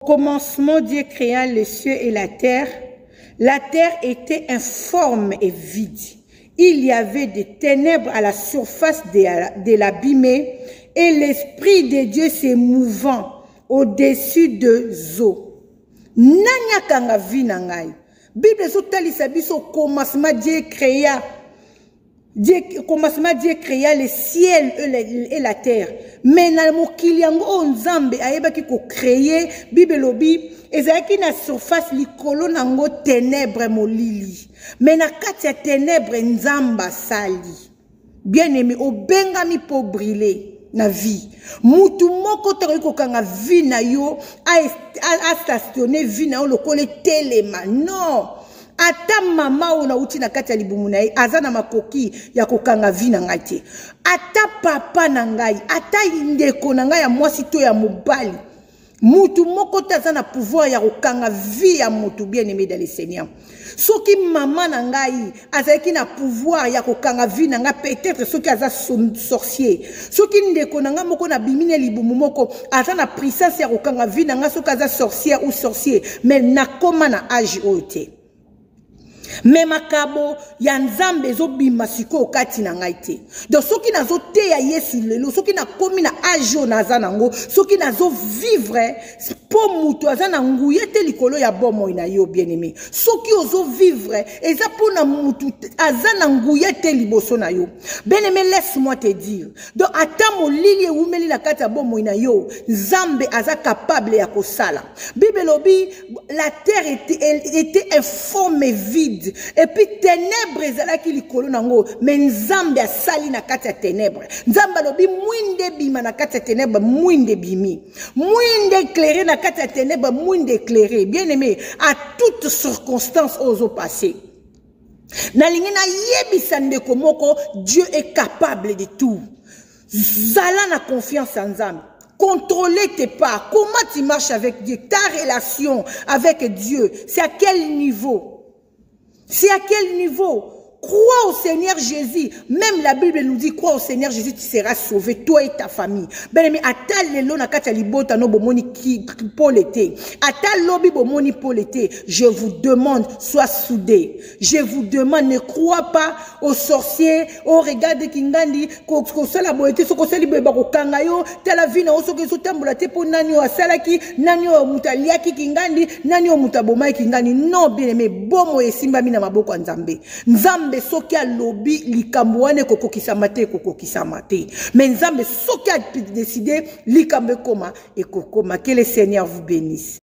Au commencement, Dieu créa les cieux et la terre. La terre était informe et vide. Il y avait des ténèbres à la surface de l'abîme et l'Esprit de Dieu s'émouvant au-dessus des eaux. Nanya kanga vinangai. Bible sotalisa biso commencement Dieu créa. Commencement Dieu créa le ciel et la terre. Mais na mokili yango nzambe ayebaki ko créer Bible lobi ezaki na surface likolo nango ténèbres molili. Mais na kati ya ténèbres nzamba sali. Bien aimé obengami po briller na vie. Mutu moko tokoki kokanga vie na yo a stationner vie na yo lokole telema. Non. Ata mama ona uti na kati ya libumu na ye azana makoki ya kokanga vi na ngai te. Ata papa na ngai, ata ndeko na ngai ya mwasi to ya mobali. Mutu moko taza na pouvoir ya kokanga vi ya mutu bien aimé dans le Seigneur. Soki mama na ngai azaki na pouvoir ya kokanga vi na ngai peut-être soki aza sorcier. Soki ndeko na ngai moko na bimine libumu moko aza na puissance ya kokanga vi na ngai soki aza sorcière ou sorcier, mais nakoma na âge ote. Mais makabo ya nzambe zo bima siko kati na ngai te. Donc soki nazo te ya Yesu lelo, soki na komi na ajo naza nango, soki nazo vivre po mutu aza na nguye te likolo ya bomo ina yo bien aimé. Soki ozo vivre eza po na mutu aza na nguye te liboso na yo. Bien aimé, laisse-moi te dire. Donc ata molili umeli na kati ya bomo ina yo, nzambe aza capable ya kosala. Bible lobi la terre était informe et vide. Et puis ténèbres ezalaki likolo nango, mais nzambe asali na kati ya ténèbres. Nzambe lobi mwinde bima na kati ya ténèbres, mwinde bimi. Mwinde éclairé na kati ya ténèbres, mwinde éclairé. Bien aimé, à toutes circonstances ozo passé. Na lingi na yebisa ndeko moko, Dieu est capable de tout. Zala na confiance en nzambe. Contrôler tes pas. Comment tu marches avec Dieu? Ta relation avec Dieu, c'est à quel niveau? C'est à quel niveau? Crois au Seigneur Jésus. Même la Bible nous dit, crois au Seigneur Jésus, tu seras sauvé, toi et ta famille. Ben mais ata lelo na kati ya libota no bomoni pour l'été. Ata lobi bomoni pour l'été. Je vous demande, sois soudés. Je vous demande, ne crois pas aux sorciers, aux regarde kingandi, ko sala boete, so ko sali beba ko kangayo, tela vina oso ke so tambola te po nani o asalaki, nani o mutaliaki kingandi, nani o mutabomai kingandi. Non, bien aimé, bomo esimba mina maboko nzambe. Nzambe soki a lobby likambo wane kokokisama te kokokisama te. Mais nzambe soki a décidé likambo koma et kokoma. Que le Seigneur vous bénisse.